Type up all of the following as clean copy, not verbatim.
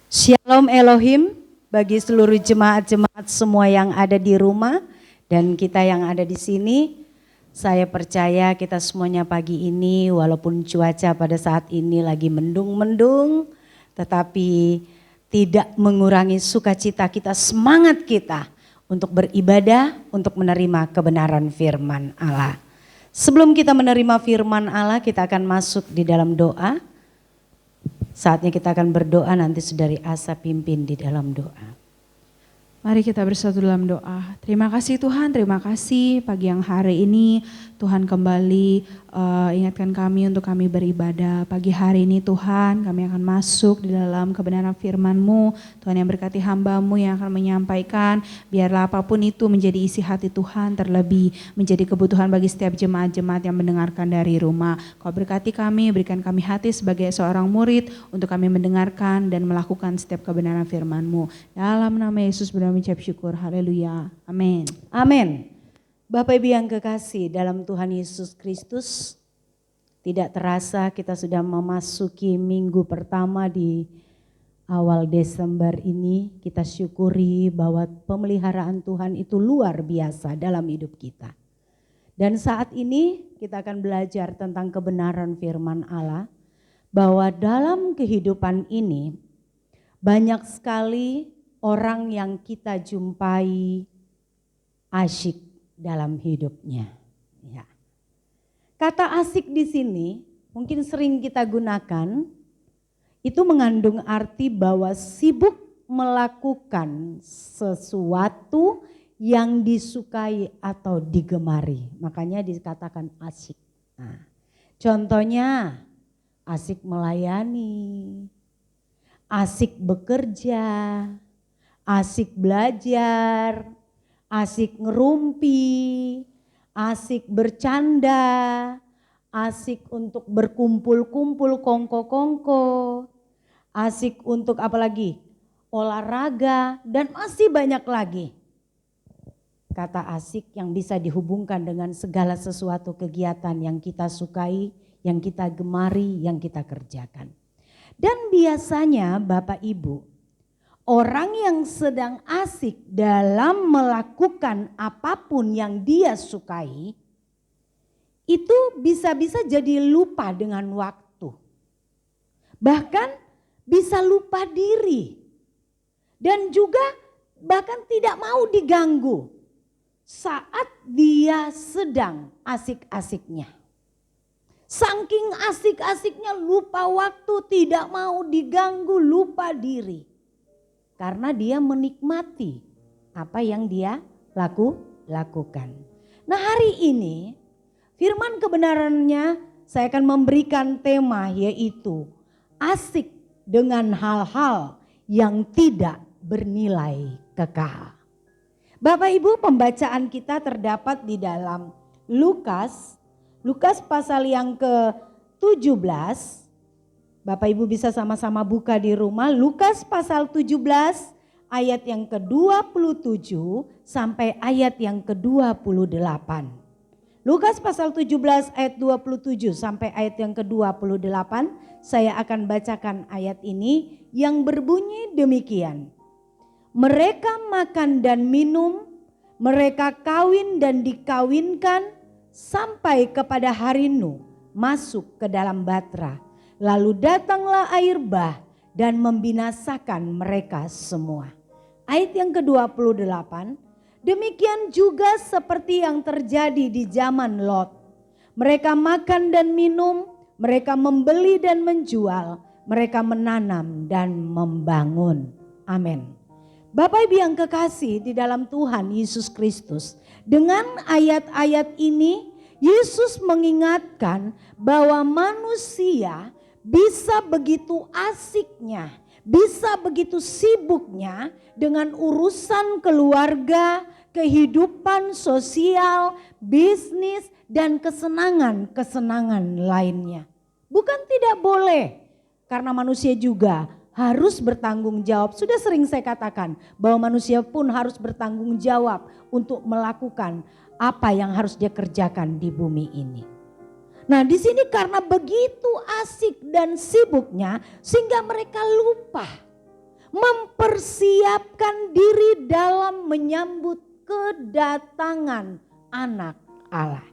Shalom Elohim bagi seluruh jemaat-jemaat semua yang ada di rumah dan kita yang ada di sini. Saya percaya kita semuanya pagi ini walaupun cuaca pada saat ini lagi mendung-mendung, tetapi tidak mengurangi sukacita kita, semangat kita untuk beribadah, untuk menerima kebenaran firman Allah. Sebelum kita menerima firman Allah, kita akan masuk di dalam doa. Saatnya kita akan berdoa, nanti Saudari Asa pimpin di dalam doa. Mari kita bersatu dalam doa. Terima kasih Tuhan, terima kasih pagi yang hari ini Tuhan kembali ingatkan kami untuk kami beribadah. Pagi hari ini Tuhan kami akan masuk di dalam kebenaran firman-Mu. Tuhan yang berkati hamba-Mu yang akan menyampaikan, biarlah apapun itu menjadi isi hati Tuhan, terlebih menjadi kebutuhan bagi setiap jemaat-jemaat yang mendengarkan dari rumah. Kau berkati kami, berikan kami hati sebagai seorang murid untuk kami mendengarkan dan melakukan setiap kebenaran firman-Mu. Dalam nama Yesus mengucap syukur, haleluya, amin. Amin. Bapak Ibu yang kekasih dalam Tuhan Yesus Kristus, tidak terasa kita sudah memasuki minggu pertama di awal Desember ini. Kita syukuri bahwa pemeliharaan Tuhan itu luar biasa dalam hidup kita. Dan saat ini kita akan belajar tentang kebenaran firman Allah, bahwa dalam kehidupan ini banyak sekali orang yang kita jumpai asyik dalam hidupnya. Ya. Kata asyik di sini mungkin sering kita gunakan, itu mengandung arti bahwa sibuk melakukan sesuatu yang disukai atau digemari. Makanya dikatakan asyik. Nah, contohnya asyik melayani, asyik bekerja, asyik belajar, asyik ngerumpi, asyik bercanda, asyik untuk berkumpul-kumpul kongko-kongko, asyik untuk apa lagi? Olahraga dan masih banyak lagi. Kata asyik yang bisa dihubungkan dengan segala sesuatu kegiatan yang kita sukai, yang kita gemari, yang kita kerjakan. Dan biasanya Bapak Ibu, orang yang sedang asik dalam melakukan apapun yang dia sukai, itu bisa-bisa jadi lupa dengan waktu. Bahkan bisa lupa diri. Dan juga bahkan tidak mau diganggu saat dia sedang asik-asiknya. Saking asik-asiknya lupa waktu, tidak mau diganggu, lupa diri. Karena dia menikmati apa yang dia lakukan. Nah hari ini firman kebenarannya saya akan memberikan tema, yaitu asik dengan hal-hal yang tidak bernilai kekal. Bapak Ibu, pembacaan kita terdapat di dalam Lukas pasal yang ke-17. Bapak Ibu bisa sama-sama buka di rumah, Lukas pasal 17 ayat yang ke-27 sampai ayat yang ke-28. Lukas pasal 17 ayat 27 sampai ayat yang ke-28, saya akan bacakan ayat ini yang berbunyi demikian. Mereka makan dan minum, mereka kawin dan dikawinkan sampai kepada hari Nuh masuk ke dalam batra. Lalu datanglah air bah dan membinasakan mereka semua. Ayat yang ke-28, demikian juga seperti yang terjadi di zaman Lot. Mereka makan dan minum, mereka membeli dan menjual, mereka menanam dan membangun. Amin. Bapak Ibu yang kekasih di dalam Tuhan Yesus Kristus, dengan ayat-ayat ini Yesus mengingatkan bahwa manusia bisa begitu asiknya, bisa begitu sibuknya dengan urusan keluarga, kehidupan sosial, bisnis, dan kesenangan-kesenangan lainnya. Bukan tidak boleh, karena manusia juga harus bertanggung jawab. Sudah sering saya katakan bahwa manusia pun harus bertanggung jawab untuk melakukan apa yang harus dia kerjakan di bumi ini. Nah di sini karena begitu asik dan sibuknya sehingga mereka lupa mempersiapkan diri dalam menyambut kedatangan anak Allah.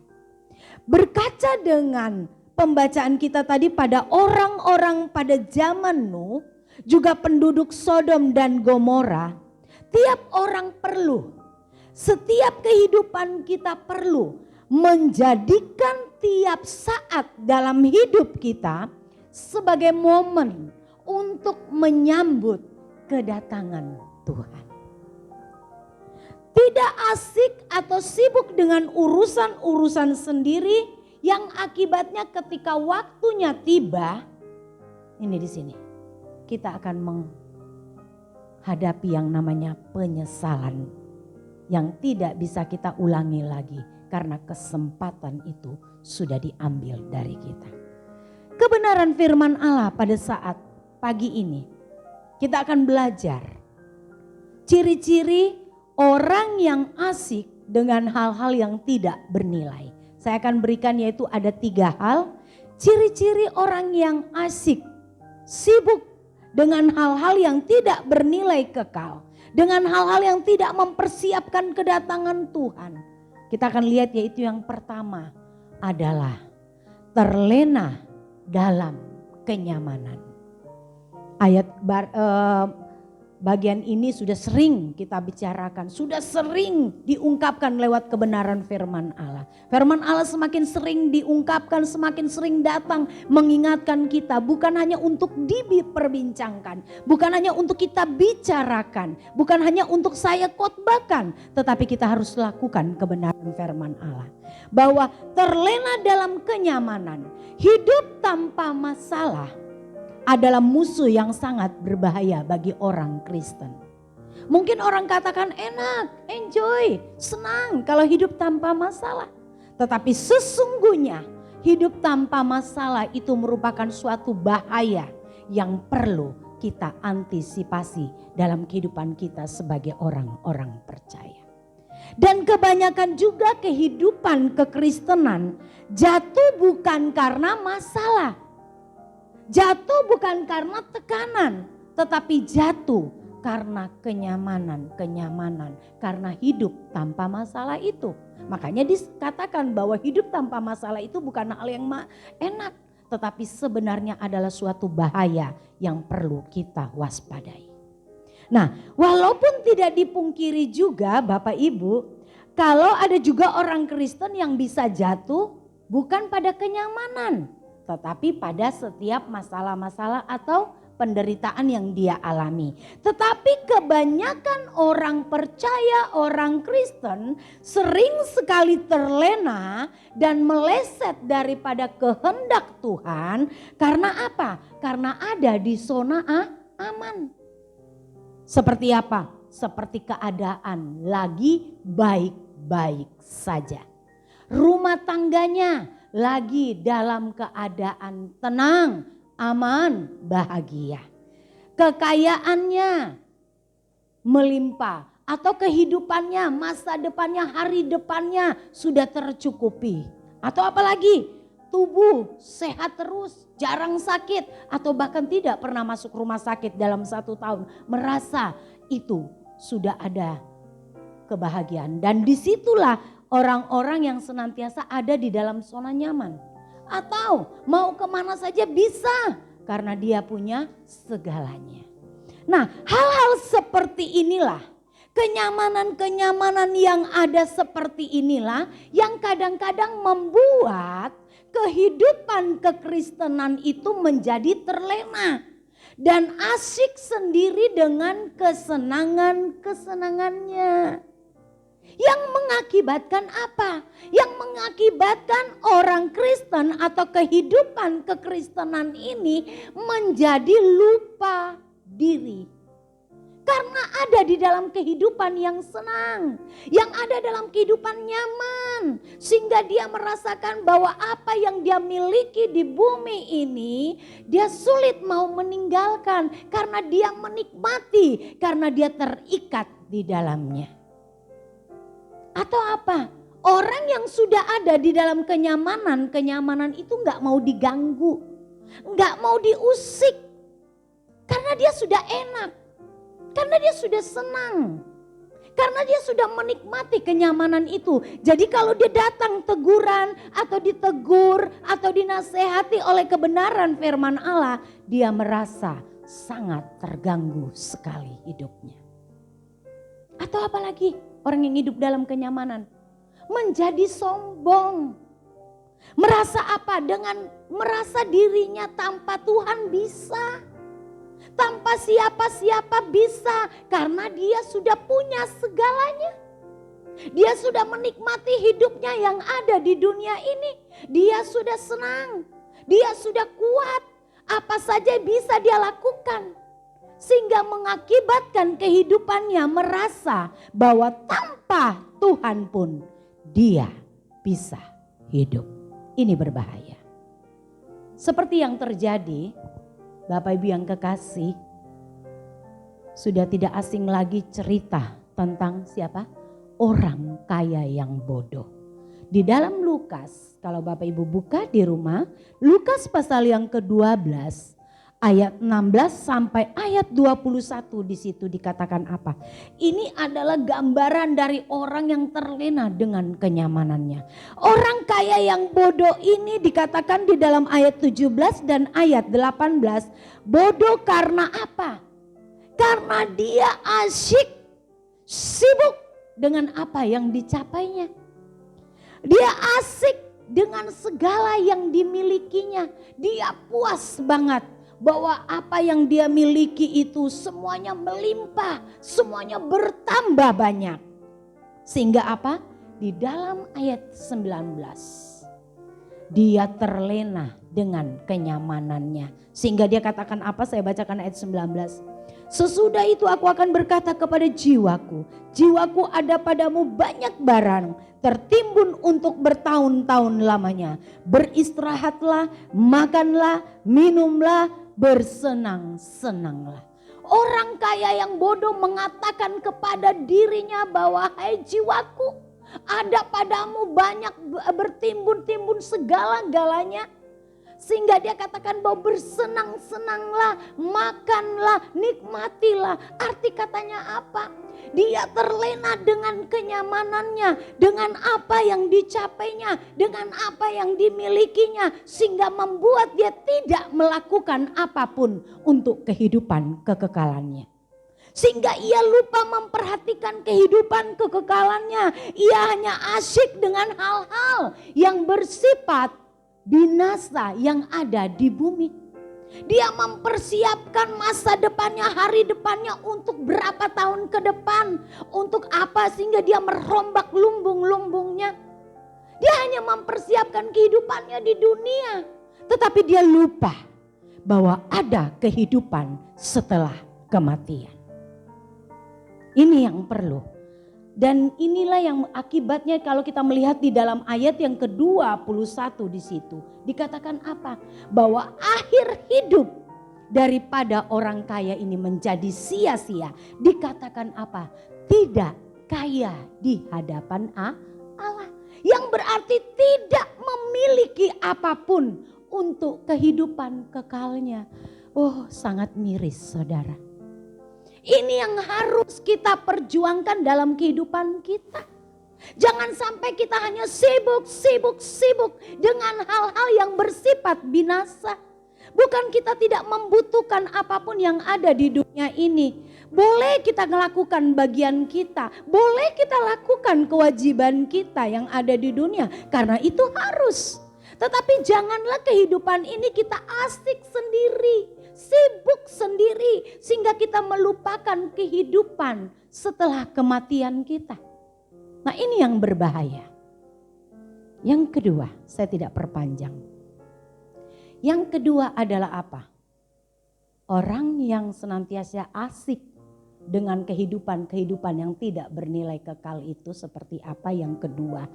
Berkaca dengan pembacaan kita tadi pada orang-orang pada zaman Nuh, juga penduduk Sodom dan Gomora, tiap orang perlu, setiap kehidupan kita perlu menjadikan tiap saat dalam hidup kita sebagai momen untuk menyambut kedatangan Tuhan. Tidak asik atau sibuk dengan urusan-urusan sendiri yang akibatnya ketika waktunya tiba, ini di sini kita akan menghadapi yang namanya penyesalan yang tidak bisa kita ulangi lagi karena kesempatan itu sudah diambil dari kita. Kebenaran firman Allah pada saat pagi ini kita akan belajar ciri-ciri orang yang asik dengan hal-hal yang tidak bernilai. Saya akan berikan yaitu ada 3 hal. Ciri-ciri orang yang asik, sibuk dengan hal-hal yang tidak bernilai kekal. Dengan hal-hal yang tidak mempersiapkan kedatangan Tuhan. Kita akan lihat yaitu yang pertama adalah terlena dalam kenyamanan. Bagian ini sudah sering kita bicarakan, sudah sering diungkapkan lewat kebenaran firman Allah. Firman Allah semakin sering diungkapkan, semakin sering datang mengingatkan kita, bukan hanya untuk diperbincangkan, bukan hanya untuk kita bicarakan, bukan hanya untuk saya khotbahkan, tetapi kita harus lakukan kebenaran firman Allah. Bahwa terlena dalam kenyamanan, hidup tanpa masalah adalah musuh yang sangat berbahaya bagi orang Kristen. Mungkin orang katakan enak, enjoy, senang kalau hidup tanpa masalah. Tetapi sesungguhnya hidup tanpa masalah itu merupakan suatu bahaya yang perlu kita antisipasi dalam kehidupan kita sebagai orang-orang percaya. Dan kebanyakan juga kehidupan kekristenan jatuh bukan karena masalah. Jatuh bukan karena tekanan, tetapi jatuh karena kenyamanan, karena hidup tanpa masalah itu. Makanya dikatakan bahwa hidup tanpa masalah itu bukan hal yang enak, tetapi sebenarnya adalah suatu bahaya yang perlu kita waspadai. Nah, walaupun tidak dipungkiri juga Bapak Ibu, kalau ada juga orang Kristen yang bisa jatuh bukan pada kenyamanan, tetapi pada setiap masalah-masalah atau penderitaan yang dia alami. Tetapi kebanyakan orang percaya, orang Kristen sering sekali terlena dan meleset daripada kehendak Tuhan. Karena apa? Karena ada di zona aman. Seperti apa? Seperti keadaan lagi baik-baik saja. Rumah tangganya lagi dalam keadaan tenang, aman, bahagia. Kekayaannya melimpah atau kehidupannya, masa depannya, hari depannya sudah tercukupi. Atau apalagi tubuh sehat terus, jarang sakit atau bahkan tidak pernah masuk rumah sakit dalam 1 tahun. Merasa itu sudah ada kebahagiaan dan disitulah orang-orang yang senantiasa ada di dalam zona nyaman. Atau mau kemana saja bisa karena dia punya segalanya. Nah, hal-hal seperti inilah, kenyamanan-kenyamanan yang ada seperti inilah yang kadang-kadang membuat kehidupan kekristenan itu menjadi terlena. Dan asyik sendiri dengan kesenangan-kesenangannya. Yang mengakibatkan apa? Yang mengakibatkan orang Kristen atau kehidupan kekristenan ini menjadi lupa diri. Karena ada di dalam kehidupan yang senang, yang ada dalam kehidupan nyaman. Sehingga dia merasakan bahwa apa yang dia miliki di bumi ini, dia sulit mau meninggalkan. Karena dia menikmati, karena dia terikat di dalamnya. Atau apa? Orang yang sudah ada di dalam kenyamanan itu gak mau diganggu. Gak mau diusik. Karena dia sudah enak. Karena dia sudah senang. Karena dia sudah menikmati kenyamanan itu. Jadi kalau dia datang teguran atau ditegur atau dinasehati oleh kebenaran firman Allah, dia merasa sangat terganggu sekali hidupnya. Atau apalagi orang yang hidup dalam kenyamanan, menjadi sombong. Merasa apa? Dengan merasa dirinya tanpa Tuhan bisa. Tanpa siapa-siapa bisa, karena dia sudah punya segalanya. Dia sudah menikmati hidupnya yang ada di dunia ini. Dia sudah senang, dia sudah kuat. Apa saja bisa dia lakukan. Sehingga mengakibatkan kehidupannya merasa bahwa tanpa Tuhan pun dia bisa hidup. Ini berbahaya. Seperti yang terjadi, Bapak Ibu yang kekasih, sudah tidak asing lagi cerita tentang siapa? Orang kaya yang bodoh. Di dalam Lukas, kalau Bapak Ibu buka di rumah, Lukas pasal yang ke-12 ayat 16 sampai ayat 21 di situ dikatakan apa? Ini adalah gambaran dari orang yang terlena dengan kenyamanannya. Orang kaya yang bodoh ini dikatakan di dalam ayat 17 dan ayat 18. Bodoh karena apa? Karena dia asyik, sibuk dengan apa yang dicapainya. Dia asik dengan segala yang dimilikinya. Dia puas banget bahwa apa yang dia miliki itu semuanya melimpah, semuanya bertambah banyak. Sehingga apa? Di dalam ayat 19, dia terlena dengan kenyamanannya. Sehingga dia katakan apa? Saya bacakan ayat 19. Sesudah itu aku akan berkata kepada jiwaku, jiwaku ada padamu banyak barang, tertimbun untuk bertahun-tahun lamanya. Beristirahatlah, makanlah, minumlah, bersenang-senanglah. Orang kaya yang bodoh mengatakan kepada dirinya bahwa hai jiwaku, ada padamu banyak bertimbun-timbun segala-galanya. Sehingga dia katakan bahwa bersenang-senanglah, makanlah, nikmatilah. Arti katanya apa? Dia terlena dengan kenyamanannya, dengan apa yang dicapainya, dengan apa yang dimilikinya. Sehingga membuat dia tidak melakukan apapun untuk kehidupan kekekalannya. Sehingga ia lupa memperhatikan kehidupan kekekalannya. Ia hanya asyik dengan hal-hal yang bersifat binasa yang ada di bumi. Dia mempersiapkan masa depannya, hari depannya untuk berapa tahun ke depan. Untuk apa? Sehingga dia merombak lumbung-lumbungnya. Dia hanya mempersiapkan kehidupannya di dunia. Tetapi dia lupa bahwa ada kehidupan setelah kematian. Ini yang perlu. Dan inilah yang akibatnya kalau kita melihat di dalam ayat yang ke-21 di situ. Dikatakan apa? Bahwa akhir hidup daripada orang kaya ini menjadi sia-sia. Dikatakan apa? Tidak kaya di hadapan Allah. Yang berarti tidak memiliki apapun untuk kehidupan kekalnya. Oh, sangat miris saudara. Ini yang harus kita perjuangkan dalam kehidupan kita. Jangan sampai kita hanya sibuk dengan hal-hal yang bersifat binasa. Bukan kita tidak membutuhkan apapun yang ada di dunia ini. Boleh kita melakukan bagian kita. Boleh kita lakukan kewajiban kita yang ada di dunia. Karena itu harus. Tetapi janganlah kehidupan ini kita asik sendiri, sibuk sendiri, sehingga kita melupakan kehidupan setelah kematian kita. Nah, ini yang berbahaya. Yang kedua, saya tidak perpanjang. Yang kedua adalah apa? Orang yang senantiasa asik dengan kehidupan yang tidak bernilai kekal itu seperti apa? Yang kedua,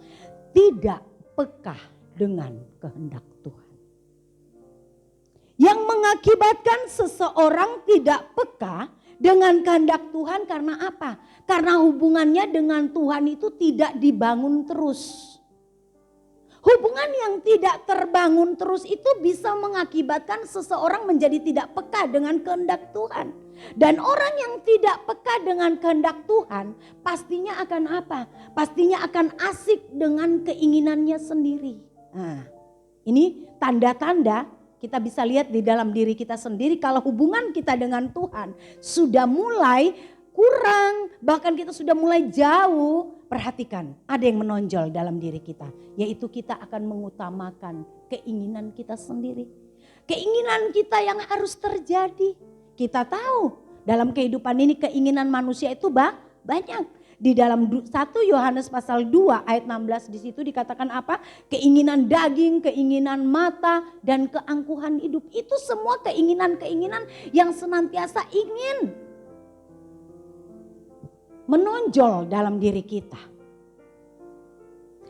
tidak peka dengan kehendak Tuhan. Yang mengakibatkan seseorang tidak peka dengan kehendak Tuhan karena apa? Karena hubungannya dengan Tuhan itu tidak dibangun terus. Hubungan yang tidak terbangun terus itu bisa mengakibatkan seseorang menjadi tidak peka dengan kehendak Tuhan. Dan orang yang tidak peka dengan kehendak Tuhan pastinya akan apa? Pastinya akan asik dengan keinginannya sendiri. Nah, ini tanda-tanda kita bisa lihat di dalam diri kita sendiri kalau hubungan kita dengan Tuhan sudah mulai kurang, bahkan kita sudah mulai jauh. Perhatikan, ada yang menonjol dalam diri kita, yaitu kita akan mengutamakan keinginan kita sendiri. Keinginan kita yang harus terjadi. Kita tahu dalam kehidupan ini keinginan manusia itu banyak. Di dalam 1 Yohanes pasal 2 ayat 16 di situ dikatakan apa? Keinginan daging, keinginan mata, dan keangkuhan hidup. Itu semua keinginan-keinginan yang senantiasa ingin menonjol dalam diri kita.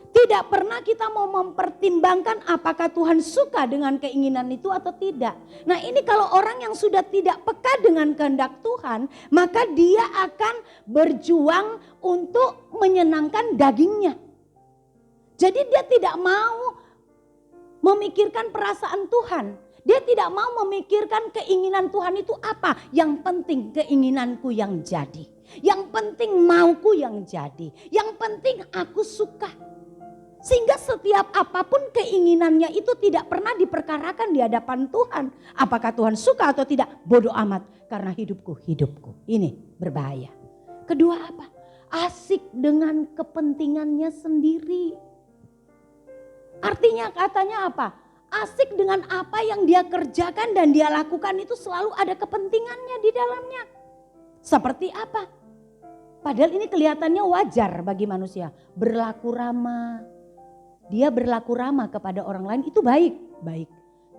Tidak pernah kita mau mempertimbangkan apakah Tuhan suka dengan keinginan itu atau tidak. Nah, ini kalau orang yang sudah tidak peka dengan kehendak Tuhan, maka dia akan berjuang untuk menyenangkan dagingnya. Jadi dia tidak mau memikirkan perasaan Tuhan. Dia tidak mau memikirkan keinginan Tuhan itu apa. Yang penting keinginanku yang jadi. Yang penting mauku yang jadi. Yang penting aku suka. Sehingga setiap apapun keinginannya itu tidak pernah diperkarakan di hadapan Tuhan. Apakah Tuhan suka atau tidak? Bodoh amat. Karena hidupku. Ini berbahaya. Kedua apa? Asik dengan kepentingannya sendiri. Artinya katanya apa? Asik dengan apa yang dia kerjakan dan dia lakukan itu selalu ada kepentingannya di dalamnya. Seperti apa? Padahal ini kelihatannya wajar bagi manusia. Berlaku ramah. Dia berlaku ramah kepada orang lain itu baik.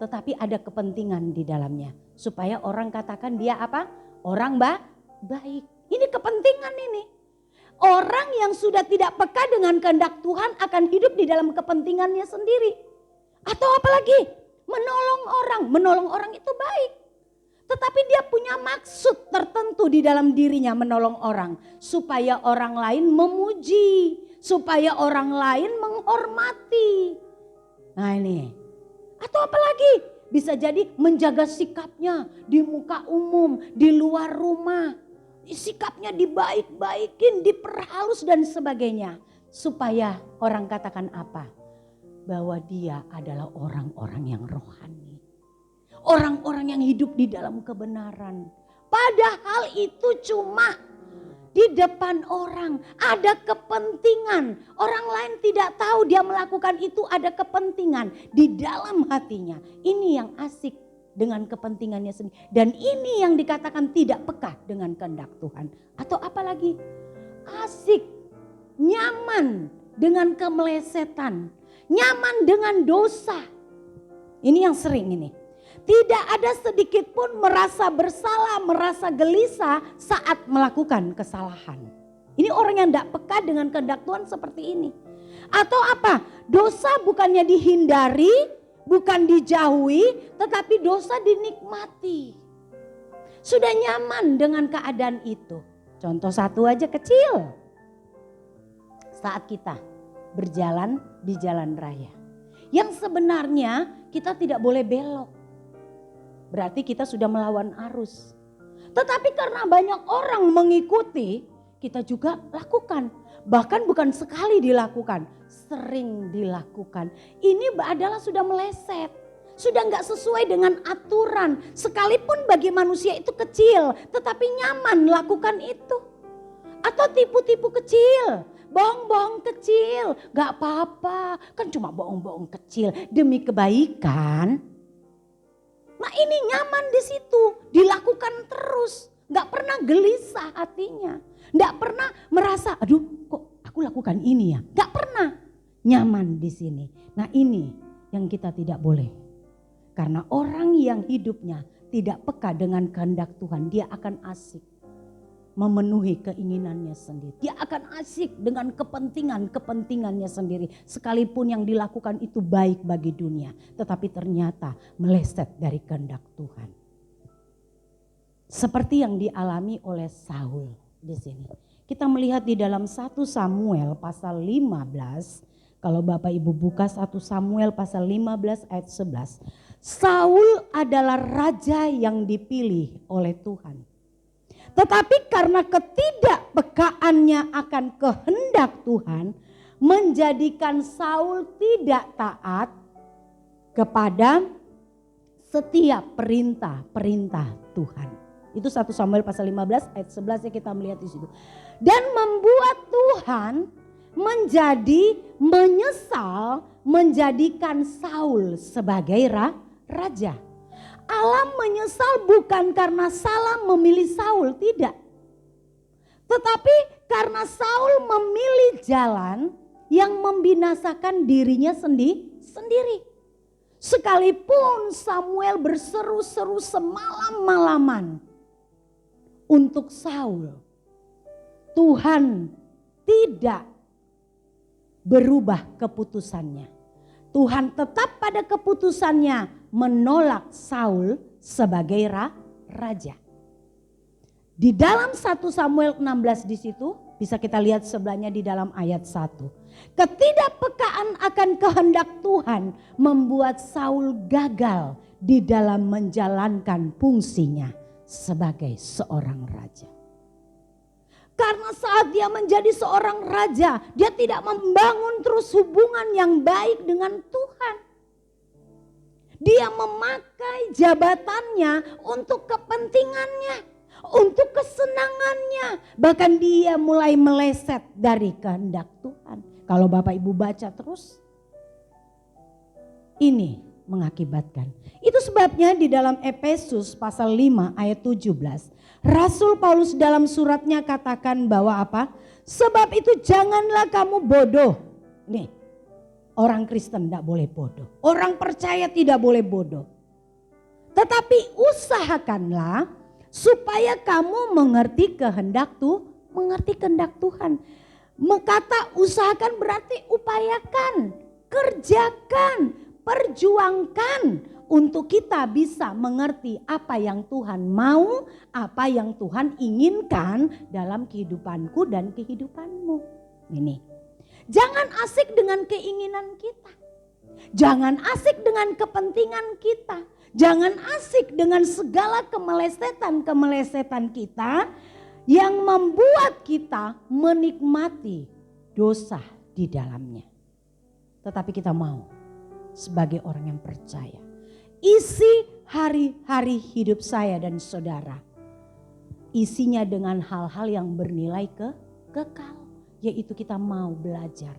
Tetapi ada kepentingan di dalamnya. Supaya orang katakan dia apa? Orang baik. Ini kepentingan ini. Orang yang sudah tidak peka dengan kehendak Tuhan akan hidup di dalam kepentingannya sendiri. Atau apalagi menolong orang. Menolong orang itu baik. Tetapi dia punya maksud tertentu di dalam dirinya menolong orang. Supaya orang lain memuji. Supaya orang lain menghormati. Nah ini. Atau apalagi bisa jadi menjaga sikapnya di muka umum, di luar rumah. Sikapnya dibaik-baikin, diperhalus dan sebagainya. Supaya orang katakan apa? Bahwa dia adalah orang-orang yang rohani. Orang-orang yang hidup di dalam kebenaran. Padahal itu cuma di depan orang. Ada kepentingan. Orang lain tidak tahu dia melakukan itu ada kepentingan di dalam hatinya. Ini yang asik dengan kepentingannya sendiri. Dan ini yang dikatakan tidak peka dengan kehendak Tuhan. Atau apalagi asik, nyaman dengan kemelesetan. Nyaman dengan dosa. Ini yang sering ini. Tidak ada sedikit pun merasa bersalah, merasa gelisah saat melakukan kesalahan. Ini orang yang tidak peka dengan kehendak Tuhan seperti ini. Atau apa? Dosa bukannya dihindari, bukan dijauhi, tetapi dosa dinikmati. Sudah nyaman dengan keadaan itu. Contoh satu aja kecil. Saat kita berjalan di jalan raya. Yang sebenarnya kita tidak boleh belok. Berarti kita sudah melawan arus. Tetapi karena banyak orang mengikuti, kita juga lakukan. Bahkan bukan sekali dilakukan, sering dilakukan. Ini adalah sudah meleset. Sudah nggak sesuai dengan aturan. Sekalipun bagi manusia itu kecil, tetapi nyaman lakukan itu. Atau tipu-tipu kecil, bohong-bohong kecil. Gak apa-apa, kan cuma bohong-bohong kecil demi kebaikan. Nah ini nyaman di situ, dilakukan terus, nggak pernah gelisah hatinya, nggak pernah merasa, aduh kok aku lakukan ini ya, nggak pernah, nyaman di sini. Nah ini yang kita tidak boleh, karena orang yang hidupnya tidak peka dengan kehendak Tuhan, dia akan asik memenuhi keinginannya sendiri. Dia akan asik dengan kepentingannya sendiri. Sekalipun yang dilakukan itu baik bagi dunia. Tetapi ternyata meleset dari kehendak Tuhan. Seperti yang dialami oleh Saul di sini. Kita melihat di dalam 1 Samuel pasal 15. Kalau Bapak Ibu buka 1 Samuel pasal 15 ayat 11. Saul adalah raja yang dipilih oleh Tuhan. Tetapi karena ketidakpekaannya akan kehendak Tuhan, menjadikan Saul tidak taat kepada setiap perintah-perintah Tuhan. Itu 1 Samuel pasal 15 ayat 11 ya, kita melihat di situ. Dan membuat Tuhan menjadi menyesal menjadikan Saul sebagai raja. Allah menyesal bukan karena salah memilih Saul, tidak. Tetapi karena Saul memilih jalan yang membinasakan dirinya sendiri. Sekalipun Samuel berseru-seru semalam-malaman untuk Saul, Tuhan tidak berubah keputusannya. Tuhan tetap pada keputusannya menolak Saul sebagai raja. Di dalam 1 Samuel 16 di situ bisa kita lihat sebelahnya di dalam ayat 1. Ketidakpekaan akan kehendak Tuhan membuat Saul gagal di dalam menjalankan fungsinya sebagai seorang raja. Karena saat dia menjadi seorang raja, dia tidak membangun terus hubungan yang baik dengan Tuhan. Dia memakai jabatannya untuk kepentingannya, untuk kesenangannya. Bahkan dia mulai meleset dari kehendak Tuhan. Kalau Bapak Ibu baca terus, ini mengakibatkan. Itu sebabnya di dalam Efesus pasal 5 ayat 17. Rasul Paulus dalam suratnya katakan bahwa apa? Sebab itu janganlah kamu bodoh. Nih, orang Kristen tidak boleh bodoh. Orang percaya tidak boleh bodoh. Tetapi usahakanlah supaya kamu mengerti kehendak Tuhan. Kata usahakan berarti upayakan, kerjakan, perjuangkan untuk kita bisa mengerti apa yang Tuhan mau, apa yang Tuhan inginkan dalam kehidupanku dan kehidupanmu. Ini. Jangan asik dengan keinginan kita. Jangan asik dengan kepentingan kita. Jangan asik dengan segala kemelesetan kita yang membuat kita menikmati dosa di dalamnya. Tetapi kita mau sebagai orang yang percaya, isi hari-hari hidup saya dan saudara, isinya dengan hal-hal yang bernilai kekal. Yaitu kita mau belajar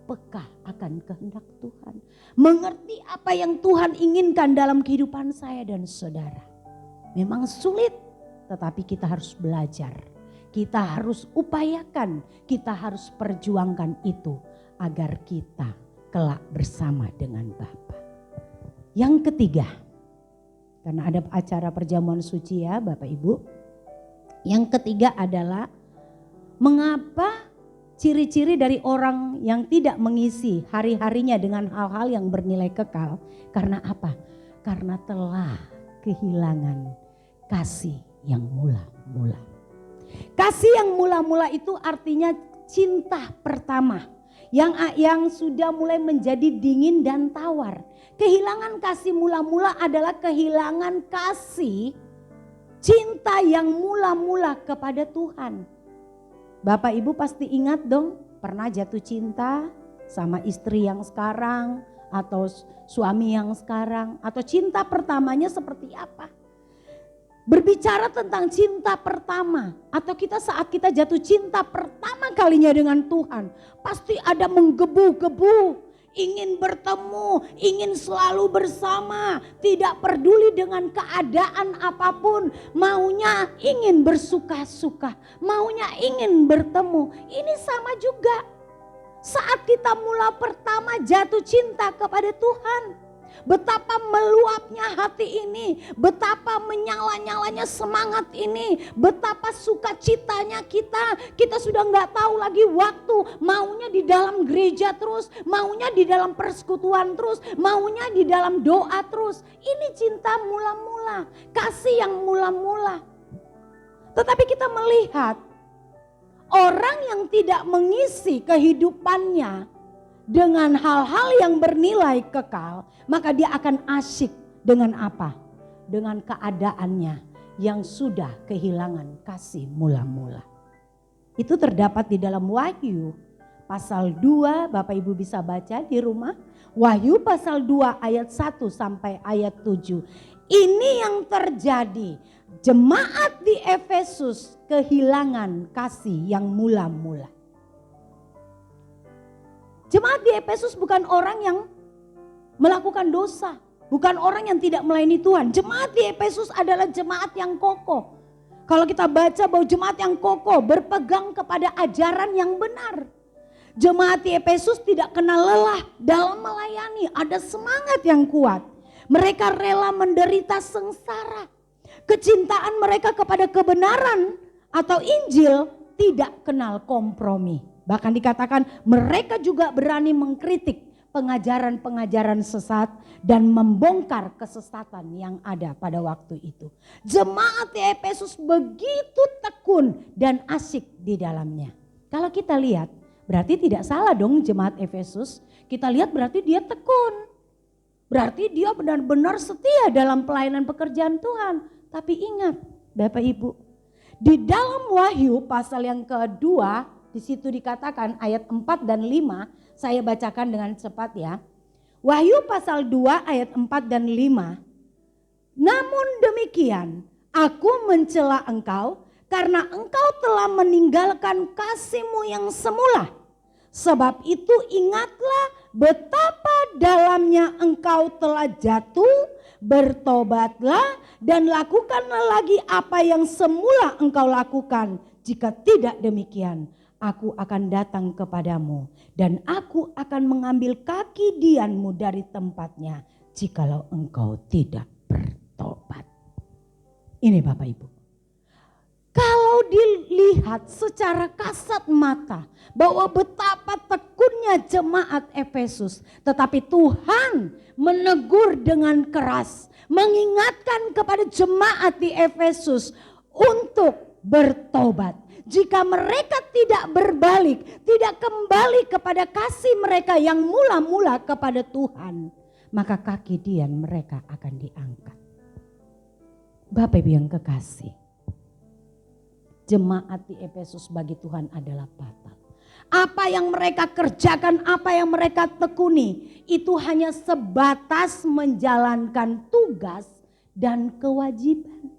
peka akan kehendak Tuhan. Mengerti apa yang Tuhan inginkan dalam kehidupan saya dan saudara. Memang sulit, tetapi kita harus belajar. Kita harus upayakan, kita harus perjuangkan itu agar kita kelak bersama dengan Bapa. Yang ketiga, karena ada acara perjamuan suci ya Bapak Ibu. Yang ketiga adalah mengapa ciri-ciri dari orang yang tidak mengisi hari-harinya dengan hal-hal yang bernilai kekal. Karena apa? Karena telah kehilangan kasih yang mula-mula. Kasih yang mula-mula itu artinya cinta pertama. Yang sudah mulai menjadi dingin dan tawar. Kehilangan kasih mula-mula adalah kehilangan kasih cinta yang mula-mula kepada Tuhan. Bapak Ibu pasti ingat dong, pernah jatuh cinta sama istri yang sekarang atau suami yang sekarang, atau cinta pertamanya seperti apa? Berbicara tentang cinta pertama, atau kita saat kita jatuh cinta pertama kalinya dengan Tuhan, pasti ada menggebu-gebu, ingin bertemu, ingin selalu bersama, tidak peduli dengan keadaan apapun, maunya ingin bersuka-suka, maunya ingin bertemu. Ini sama juga saat kita mula pertama jatuh cinta kepada Tuhan. Betapa meluapnya hati ini, betapa menyala-nyalanya semangat ini, betapa sukacitanya kita sudah nggak tahu lagi waktu, maunya di dalam gereja terus, maunya di dalam persekutuan terus, maunya di dalam doa terus. Ini cinta mula-mula, kasih yang mula-mula. Tetapi kita melihat orang yang tidak mengisi kehidupannya dengan hal-hal yang bernilai kekal, maka dia akan asyik dengan apa? Dengan keadaannya yang sudah kehilangan kasih mula-mula. Itu terdapat di dalam Wahyu pasal 2, Bapak Ibu bisa baca di rumah. Wahyu pasal 2 ayat 1 sampai ayat 7. Ini yang terjadi. Jemaat di Efesus kehilangan kasih yang mula-mula. Jemaat di Efesus bukan orang yang melakukan dosa. Bukan orang yang tidak melayani Tuhan. Jemaat di Efesus adalah jemaat yang kokoh. Kalau kita baca bahwa jemaat yang kokoh berpegang kepada ajaran yang benar. Jemaat di Efesus tidak kenal lelah dalam melayani. Ada semangat yang kuat. Mereka rela menderita sengsara. Kecintaan mereka kepada kebenaran atau Injil tidak kenal kompromi. Bahkan dikatakan mereka juga berani mengkritik pengajaran-pengajaran sesat dan membongkar kesesatan yang ada pada waktu itu. Jemaat di Efesus begitu tekun dan asyik di dalamnya. Kalau kita lihat, berarti tidak salah dong jemaat Efesus. Kita lihat berarti dia tekun. Berarti dia benar-benar setia dalam pelayanan pekerjaan Tuhan. Tapi ingat Bapak Ibu, di dalam Wahyu pasal yang kedua, di situ dikatakan ayat 4 dan 5, saya bacakan dengan cepat ya. Wahyu pasal 2 ayat 4 dan 5. Namun demikian, aku mencela engkau karena engkau telah meninggalkan kasihmu yang semula. Sebab itu ingatlah betapa dalamnya engkau telah jatuh, bertobatlah dan lakukanlah lagi apa yang semula engkau lakukan. Jika tidak demikian, aku akan datang kepadamu dan aku akan mengambil kaki dianmu dari tempatnya jikalau engkau tidak bertobat. Ini Bapak Ibu. Kalau dilihat secara kasat mata bahwa betapa tekunnya jemaat Efesus, tetapi Tuhan menegur dengan keras, mengingatkan kepada jemaat di Efesus untuk bertobat. Jika mereka tidak berbalik, tidak kembali kepada kasih mereka yang mula-mula kepada Tuhan, maka kaki dian mereka akan diangkat. Bapak Ibu yang kekasih, jemaat di Efesus bagi Tuhan adalah batal. Apa yang mereka kerjakan, apa yang mereka tekuni, itu hanya sebatas menjalankan tugas dan kewajiban.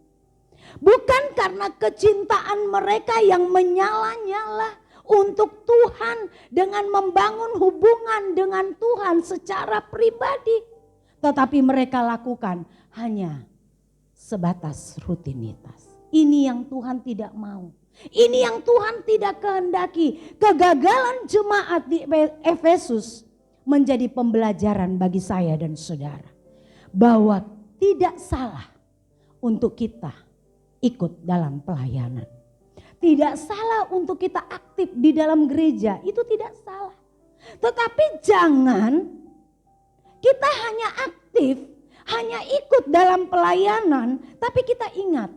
Bukan karena kecintaan mereka yang menyala-nyala untuk Tuhan dengan membangun hubungan dengan Tuhan secara pribadi. Tetapi mereka lakukan hanya sebatas rutinitas. Ini yang Tuhan tidak mau. Ini yang Tuhan tidak kehendaki. Kegagalan jemaat di Efesus menjadi pembelajaran bagi saya dan saudara. Bahwa tidak salah untuk kita ikut dalam pelayanan. Tidak salah untuk kita aktif di dalam gereja, itu tidak salah. Tetapi jangan kita hanya aktif, hanya ikut dalam pelayanan, tapi kita ingat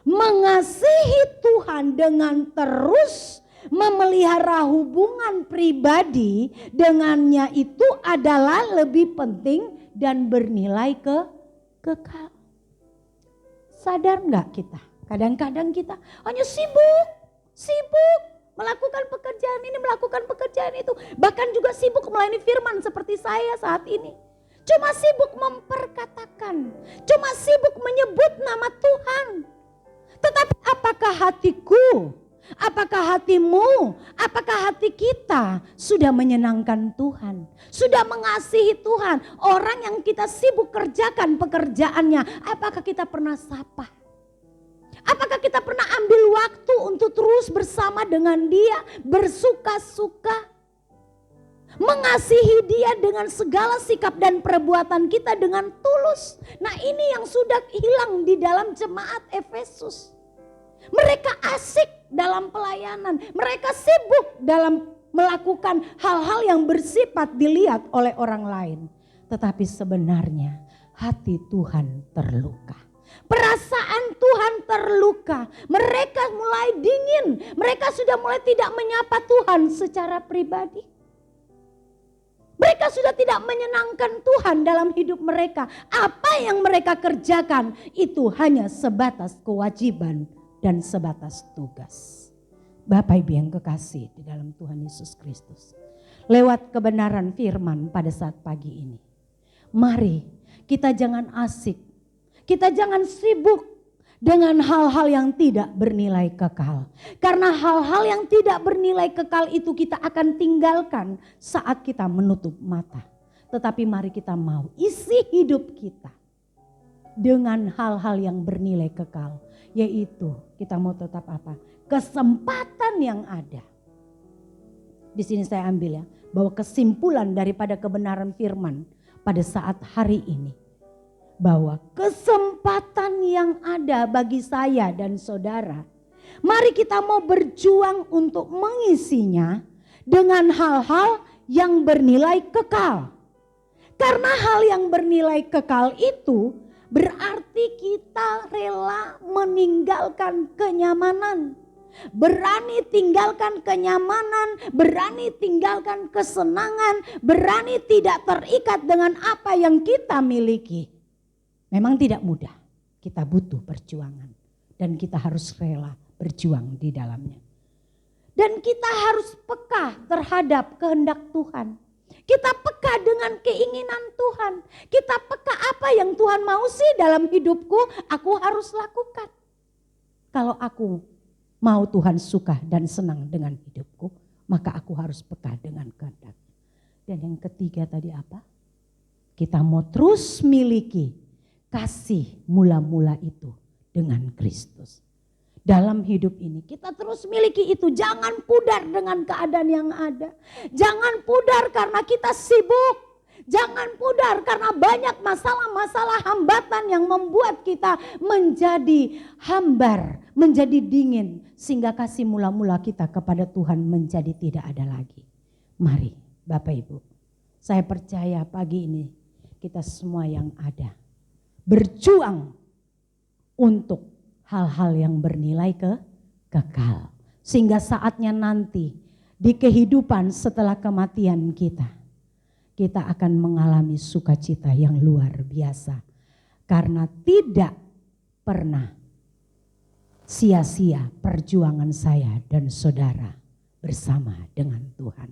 mengasihi Tuhan dengan terus memelihara hubungan pribadi dengannya itu adalah lebih penting dan bernilai kekal. Sadar enggak kita? Kadang-kadang kita hanya sibuk melakukan pekerjaan ini, melakukan pekerjaan itu. Bahkan juga sibuk melayani firman seperti saya saat ini. Cuma sibuk memperkatakan, cuma sibuk menyebut nama Tuhan. Tetapi apakah hatiku, apakah hatimu, apakah hati kita sudah menyenangkan Tuhan? Sudah mengasihi Tuhan? Orang yang kita sibuk kerjakan pekerjaannya, apakah kita pernah sapa? Apakah kita pernah ambil waktu untuk terus bersama dengan dia, bersuka-suka? Mengasihi dia dengan segala sikap dan perbuatan kita dengan tulus. Nah ini yang sudah hilang di dalam jemaat Efesus. Mereka asik dalam pelayanan. Mereka sibuk dalam melakukan hal-hal yang bersifat dilihat oleh orang lain. Tetapi sebenarnya hati Tuhan terluka. Perasaan Tuhan terluka. Mereka mulai dingin. Mereka sudah mulai tidak menyapa Tuhan secara pribadi. Mereka sudah tidak menyenangkan Tuhan dalam hidup mereka. Apa yang mereka kerjakan itu hanya sebatas kewajiban dan sebatas tugas. Bapak Ibu yang kekasih di dalam Tuhan Yesus Kristus. Lewat kebenaran firman pada saat pagi ini. Mari kita jangan asik. Kita jangan sibuk dengan hal-hal yang tidak bernilai kekal. Karena hal-hal yang tidak bernilai kekal itu kita akan tinggalkan saat kita menutup mata. Tetapi mari kita mau isi hidup kita dengan hal-hal yang bernilai kekal. Yaitu kita mau tetap apa? Kesempatan yang ada. Di sini saya ambil ya, bahwa kesimpulan daripada kebenaran firman pada saat hari ini. Bahwa kesempatan yang ada bagi saya dan saudara, mari kita mau berjuang untuk mengisinya dengan hal-hal yang bernilai kekal. Karena hal yang bernilai kekal itu berarti kita rela meninggalkan kenyamanan. Berani tinggalkan kenyamanan, berani tinggalkan kesenangan, berani tidak terikat dengan apa yang kita miliki. Memang tidak mudah, kita butuh perjuangan dan kita harus rela berjuang di dalamnya. Dan kita harus peka terhadap kehendak Tuhan. Kita peka dengan keinginan Tuhan. Kita peka apa yang Tuhan mau sih dalam hidupku, aku harus lakukan. Kalau aku mau Tuhan suka dan senang dengan hidupku, maka aku harus peka dengan kehendak. Dan yang ketiga tadi apa? Kita mau terus miliki kasih mula-mula itu dengan Kristus. Dalam hidup ini kita terus miliki itu. Jangan pudar dengan keadaan yang ada. Jangan pudar karena kita sibuk. Jangan pudar karena banyak masalah-masalah hambatan yang membuat kita menjadi hambar, menjadi dingin. Sehingga kasih mula-mula kita kepada Tuhan menjadi tidak ada lagi. Mari Bapak Ibu, saya percaya pagi ini kita semua yang ada berjuang untuk hal-hal yang bernilai kekal. Sehingga saatnya nanti di kehidupan setelah kematian kita akan mengalami sukacita yang luar biasa. Karena tidak pernah sia-sia perjuangan saya dan saudara bersama dengan Tuhan.